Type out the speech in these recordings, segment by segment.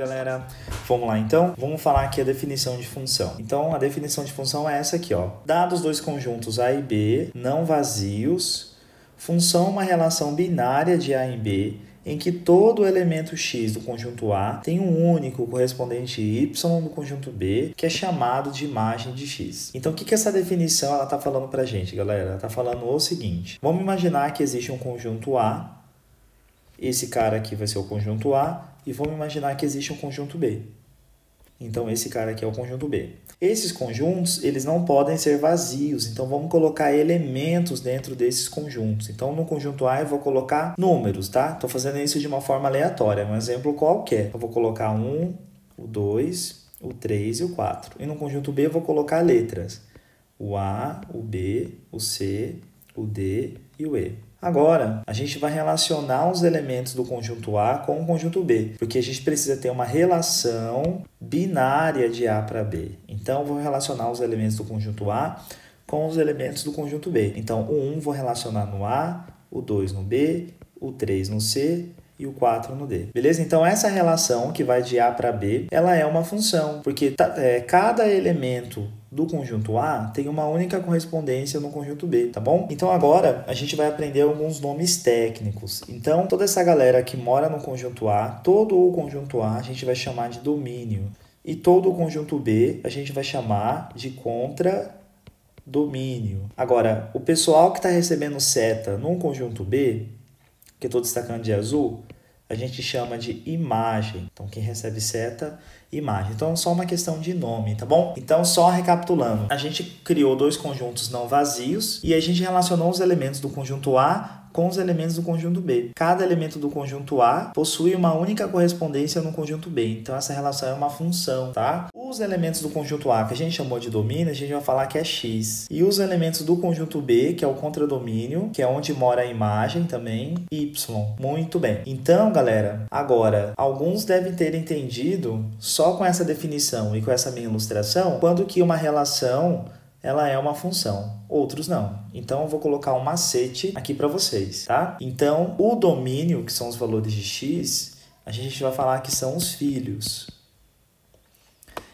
galera. Vamos lá, então. Vamos falar aqui a definição de função. Então, a definição de função é essa aqui, ó. Dados dois conjuntos A e B, não vazios, função uma relação binária de A em B, em que todo elemento X do conjunto A tem um único correspondente Y do conjunto B, que é chamado de imagem de X. Então, o que essa definição está falando para a gente, galera? Ela está falando o seguinte. Vamos imaginar que existe um conjunto A. Esse cara aqui vai ser o conjunto A. E vamos imaginar que existe um conjunto B. Então, esse cara aqui é o conjunto B. Esses conjuntos, eles não podem ser vazios. Então, vamos colocar elementos dentro desses conjuntos. Então, no conjunto A, eu vou colocar números, tá? Estou fazendo isso de uma forma aleatória. Um exemplo qualquer. Eu vou colocar 1, o 2, o 3 e o 4. E no conjunto B, eu vou colocar letras. O A, o B, o C, o D e o E. Agora, a gente vai relacionar os elementos do conjunto A com o conjunto B, porque a gente precisa ter uma relação binária de A para B. Então, eu vou relacionar os elementos do conjunto A com os elementos do conjunto B. Então, o 1 vou relacionar no A, o 2 no B, o 3 no C e o 4 no D. Beleza? Então, essa relação que vai de A para B, ela é uma função, porque cada elemento do conjunto A tem uma única correspondência no conjunto B, tá bom? Então agora a gente vai aprender alguns nomes técnicos. Então toda essa galera que mora no conjunto A, todo o conjunto A a gente vai chamar de domínio. E todo o conjunto B a gente vai chamar de contradomínio. Agora, o pessoal que está recebendo seta num conjunto B, que eu estou destacando de azul, a gente chama de imagem. Então, quem recebe seta, imagem. Então, é só uma questão de nome, tá bom? Então, só recapitulando. A gente criou dois conjuntos não vazios e a gente relacionou os elementos do conjunto A com os elementos do conjunto B. Cada elemento do conjunto A possui uma única correspondência no conjunto B. Então, essa relação é uma função, tá? Os elementos do conjunto A, que a gente chamou de domínio, a gente vai falar que é X. E os elementos do conjunto B, que é o contradomínio, que é onde mora a imagem também, Y. Muito bem. Então, galera, agora, alguns devem ter entendido só com essa definição e com essa minha ilustração, quando que uma relação ela é uma função, outros não. Então, eu vou colocar um macete aqui para vocês, tá? Então, o domínio, que são os valores de X, a gente vai falar que são os filhos.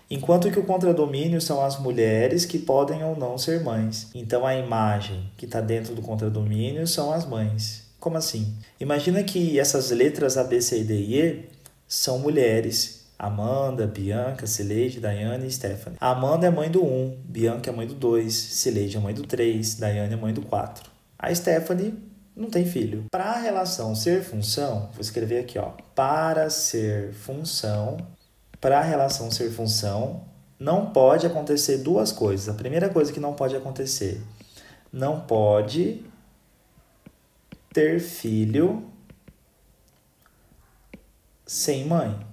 Enquanto que o contradomínio são as mulheres que podem ou não ser mães. Então, a imagem que está dentro do contradomínio são as mães. Como assim? Imagina que essas letras A, B, C, D e E são mulheres. Amanda, Bianca, Cileide, Daiane e Stephanie. A Amanda é mãe do 1, Bianca é mãe do 2, Cileide é mãe do 3, Daiane é mãe do 4. A Stephanie não tem filho. Para a relação ser função, vou escrever aqui, ó. Para ser função, para a relação ser função, não pode acontecer duas coisas. A primeira coisa que não pode acontecer, não pode ter filho sem mãe.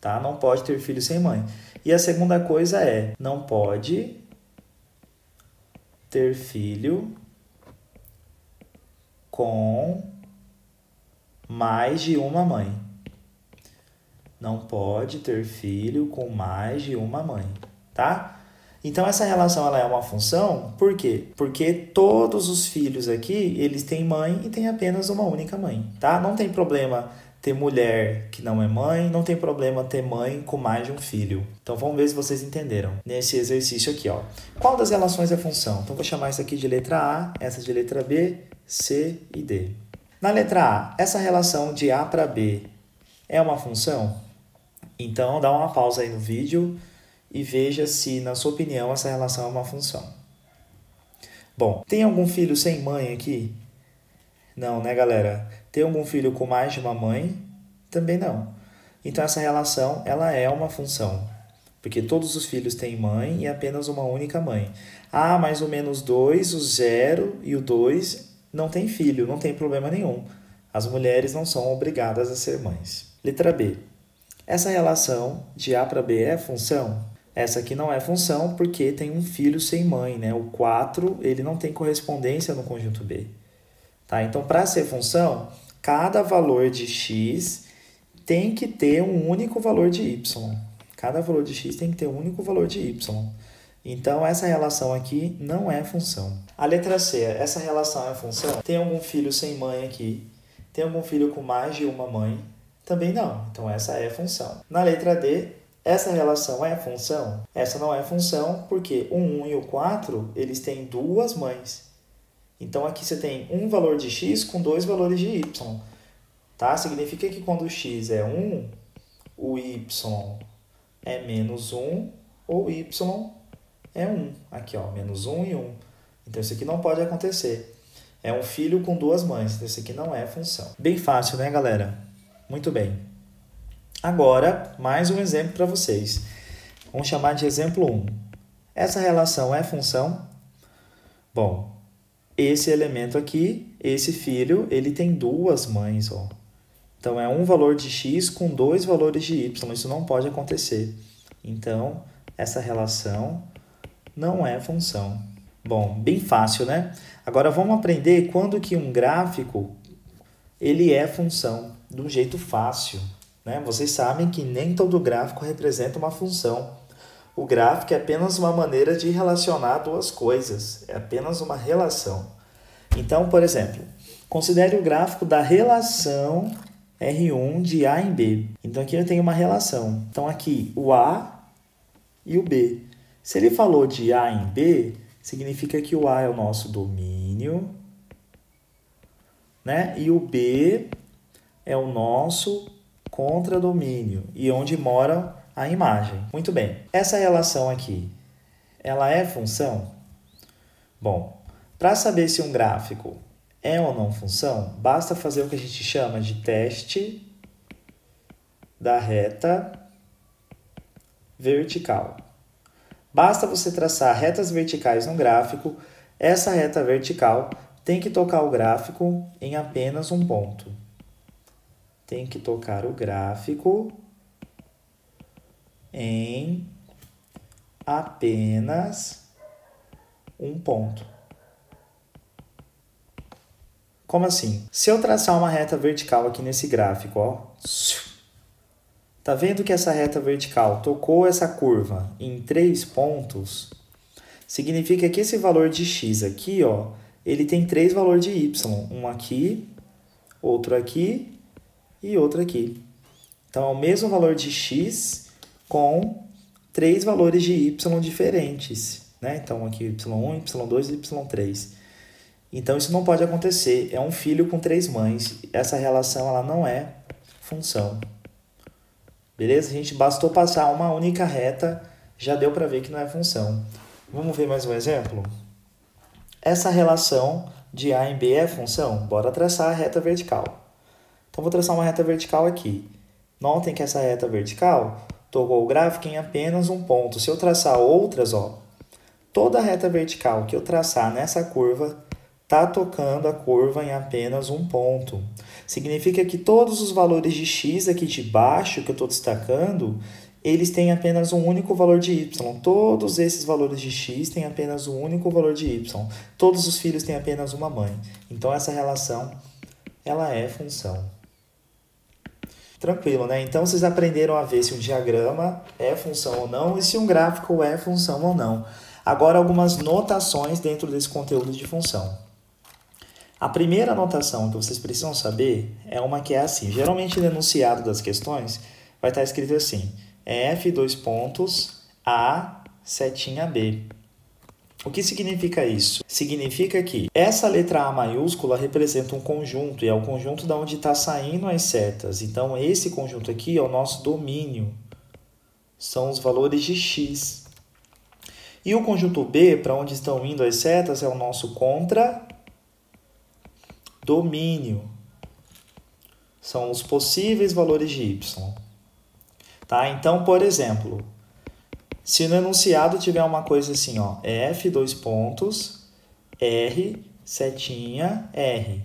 Tá? Não pode ter filho sem mãe. E a segunda coisa é, não pode ter filho com mais de uma mãe. Não pode ter filho com mais de uma mãe, tá? Então, essa relação ela é uma função, por quê? Porque todos os filhos aqui, eles têm mãe e têm apenas uma única mãe, tá? Não tem problema ter mulher que não é mãe, não tem problema ter mãe com mais de um filho. Então, vamos ver se vocês entenderam nesse exercício aqui, ó. Qual das relações é função? Então, vou chamar isso aqui de letra A, essa de letra B, C e D. Na letra A, essa relação de A para B é uma função? Então, dá uma pausa aí no vídeo e veja se, na sua opinião, essa relação é uma função. Bom, tem algum filho sem mãe aqui? Não, né, galera? Tem algum filho com mais de uma mãe? Também não. Então, essa relação, ela é uma função. Porque todos os filhos têm mãe e apenas uma única mãe. Ah, mas o menos 2, o 0 e o 2 não tem filho, não tem problema nenhum. As mulheres não são obrigadas a ser mães. Letra B. Essa relação de A para B é função? Essa aqui não é função porque tem um filho sem mãe, né? O 4, ele não tem correspondência no conjunto B. Tá? Então, para ser função, cada valor de X tem que ter um único valor de Y. Cada valor de X tem que ter um único valor de Y. Então, essa relação aqui não é função. A letra C, essa relação é função? Tem algum filho sem mãe aqui? Tem algum filho com mais de uma mãe? Também não. Então, essa é função. Na letra D, essa relação é função? Essa não é função porque o 1 e o 4, eles têm duas mães. Então, aqui você tem um valor de x com dois valores de y. Tá? Significa que quando o x é 1, o y é menos 1 ou o y é 1. Aqui, ó, menos 1 e 1. Então, isso aqui não pode acontecer. É um filho com duas mães. Então, isso aqui não é função. Bem fácil, né, galera? Muito bem. Agora, mais um exemplo para vocês. Vamos chamar de exemplo 1. Essa relação é função? Bom, esse elemento aqui, esse filho, ele tem duas mães, ó. Então, é um valor de x com dois valores de y. Isso não pode acontecer. Então, essa relação não é função. Bom, bem fácil, né? Agora, vamos aprender quando que um gráfico ele é função, de um jeito fácil, né? Vocês sabem que nem todo gráfico representa uma função. O gráfico é apenas uma maneira de relacionar duas coisas. É apenas uma relação. Então, por exemplo, considere o gráfico da relação R1 de A em B. Então, aqui eu tenho uma relação. Então, aqui o A e o B. Se ele falou de A em B, significa que o A é o nosso domínio, né? E o B é o nosso contradomínio e onde mora a imagem. Muito bem. Essa relação aqui, ela é função? Bom, para saber se um gráfico é ou não função, basta fazer o que a gente chama de teste da reta vertical. Basta você traçar retas verticais no gráfico, essa reta vertical tem que tocar o gráfico em apenas um ponto. Tem que tocar o gráfico em apenas um ponto. Como assim? Se eu traçar uma reta vertical aqui nesse gráfico, ó, tá vendo que essa reta vertical tocou essa curva em 3 pontos? Significa que esse valor de x aqui, ó, ele tem 3 valores de y. Um aqui, outro aqui e outro aqui. Então, é o mesmo valor de x com 3 valores de y diferentes, né? Então, aqui y1, y2 e y3. Então, isso não pode acontecer. É um filho com 3 mães. Essa relação ela não é função. Beleza? A gente bastou passar uma única reta, já deu para ver que não é função. Vamos ver mais um exemplo? Essa relação de A em B é função? Bora traçar a reta vertical. Então, vou traçar uma reta vertical aqui. Notem que essa reta vertical tocou o gráfico em apenas um ponto. Se eu traçar outras, ó, toda a reta vertical que eu traçar nessa curva está tocando a curva em apenas um ponto. Significa que todos os valores de x aqui de baixo que eu estou destacando, eles têm apenas um único valor de y. Todos esses valores de x têm apenas um único valor de y. Todos os filhos têm apenas uma mãe. Então, essa relação, ela é função. Tranquilo, né? Então, vocês aprenderam a ver se um diagrama é função ou não e se um gráfico é função ou não. Agora, algumas notações dentro desse conteúdo de função. A primeira notação que vocês precisam saber é uma que é assim. Geralmente, no enunciado das questões vai estar escrito assim. F, dois pontos, A, setinha B. O que significa isso? Significa que essa letra A maiúscula representa um conjunto e é o conjunto de onde está saindo as setas. Então, esse conjunto aqui é o nosso domínio. São os valores de x. E o conjunto B, para onde estão indo as setas, é o nosso contradomínio. São os possíveis valores de y. Tá? Então, por exemplo, se no enunciado tiver uma coisa assim, ó, F, dois pontos, R, setinha, R.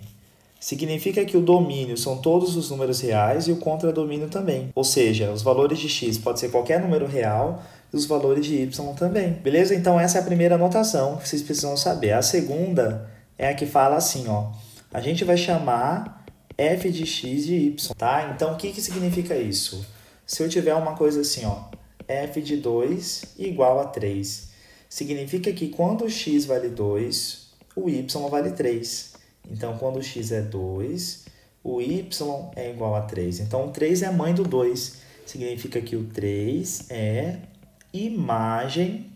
Significa que o domínio são todos os números reais e o contradomínio também. Ou seja, os valores de x pode ser qualquer número real e os valores de y também. Beleza? Então, essa é a primeira anotação que vocês precisam saber. A segunda é a que fala assim, ó. A gente vai chamar f de x de y, tá? Então, o que significa isso? Se eu tiver uma coisa assim, ó, f de 2 igual a 3, significa que quando x vale 2, o y vale 3. Então, quando x é 2, o y é igual a 3. Então, o 3 é a mãe do 2. Significa que o 3 é imagem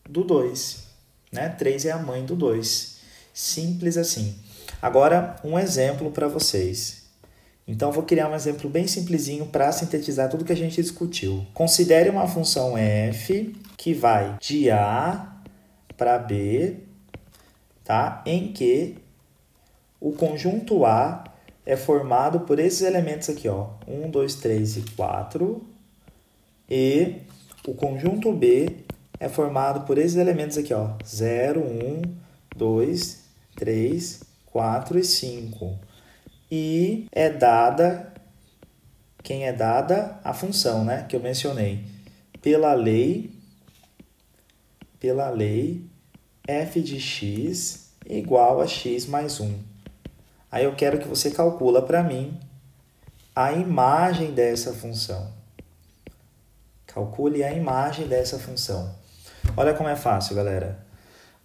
do 2. Né? 3 é a mãe do 2. Simples assim. Agora, um exemplo para vocês. Então, vou criar um exemplo bem simplesinho para sintetizar tudo que a gente discutiu. Considere uma função f que vai de A para B, tá? Em que o conjunto A é formado por esses elementos aqui, ó, 1, 2, 3 e 4, e o conjunto B é formado por esses elementos aqui, ó, 0, 1, 2, 3, 4 e 5. E é dada, quem é dada? A função, né, que eu mencionei, pela lei f de x igual a x mais 1. Aí eu quero que você calcula para mim a imagem dessa função. Calcule a imagem dessa função. Olha como é fácil, galera.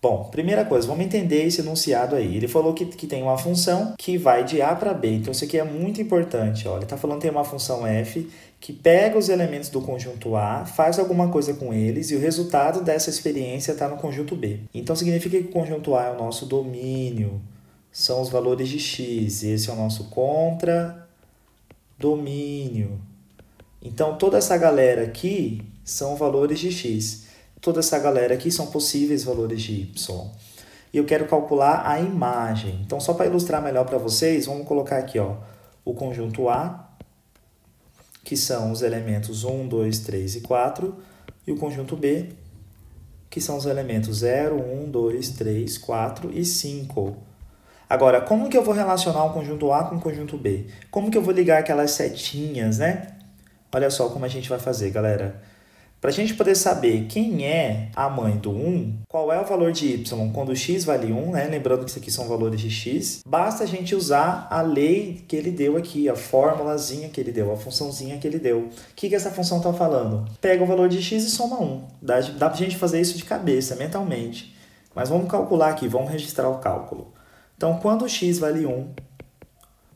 Bom, primeira coisa, vamos entender esse enunciado aí. Ele falou que tem uma função que vai de A para B. Então, isso aqui é muito importante. Ó. Ele está falando que tem uma função f que pega os elementos do conjunto A, faz alguma coisa com eles e o resultado dessa experiência está no conjunto B. Então, significa que o conjunto A é o nosso domínio. São os valores de x. Esse é o nosso contradomínio. Então, toda essa galera aqui são valores de x. Toda essa galera aqui são possíveis valores de y. E eu quero calcular a imagem. Então, só para ilustrar melhor para vocês, vamos colocar aqui, ó, o conjunto A, que são os elementos 1, 2, 3 e 4, e o conjunto B, que são os elementos 0, 1, 2, 3, 4 e 5. Agora, como que eu vou relacionar o conjunto A com o conjunto B? Como que eu vou ligar aquelas setinhas, né? Olha só como a gente vai fazer, galera. Para a gente poder saber quem é a mãe do 1, qual é o valor de y quando x vale 1, né? Lembrando que isso aqui são valores de x, basta a gente usar a lei que ele deu aqui, a formulazinha que ele deu, a funçãozinha que ele deu. O que essa função está falando? Pega o valor de x e soma 1. Dá para a gente fazer isso de cabeça, mentalmente. Mas vamos calcular aqui, vamos registrar o cálculo. Então, quando x vale 1,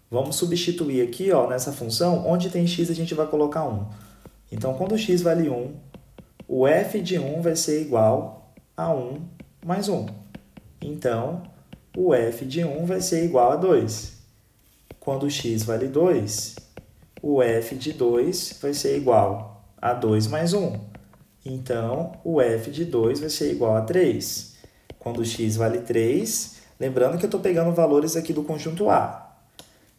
vamos substituir aqui, ó, nessa função, onde tem x a gente vai colocar 1. Então, quando x vale 1, o f de 1 vai ser igual a 1 mais 1. Então, o f de 1 vai ser igual a 2. Quando x vale 2, o f de 2 vai ser igual a 2 mais 1. Então, o f de 2 vai ser igual a 3. Quando x vale 3, lembrando que eu estou pegando valores aqui do conjunto A.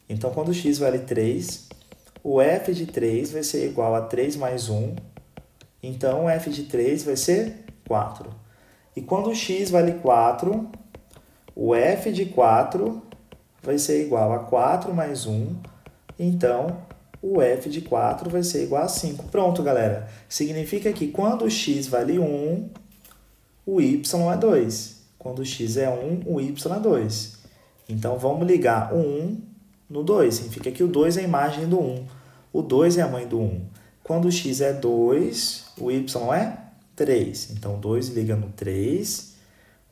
Então, quando x vale 3, o f de 3 vai ser igual a 3 mais 1. Então, o f de 3 vai ser 4. E quando x vale 4, o f de 4 vai ser igual a 4 mais 1. Então, o f de 4 vai ser igual a 5. Pronto, galera. Significa que quando x vale 1, o y é 2. Quando x é 1, o y é 2. Então, vamos ligar o 1 no 2. Significa que o 2 é a imagem do 1. O 2 é a mãe do 1. Quando o x é 2, o y é 3. Então, 2 liga no 3.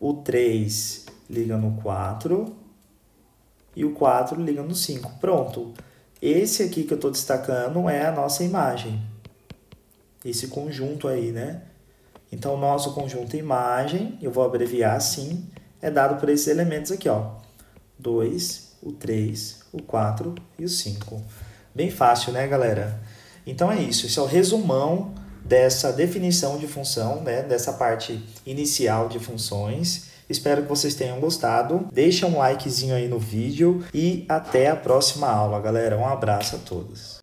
O 3 liga no 4. E o 4 liga no 5. Pronto. Esse aqui que eu estou destacando é a nossa imagem. Esse conjunto aí, né? Então, o nosso conjunto imagem, eu vou abreviar assim, é dado por esses elementos aqui, ó. 2, o 3, o 4 e o 5. Bem fácil, né, galera? Então, é isso. Esse é o resumão dessa definição de função, né? Dessa parte inicial de funções. Espero que vocês tenham gostado. Deixa um likezinho aí no vídeo e até a próxima aula, galera. Um abraço a todos.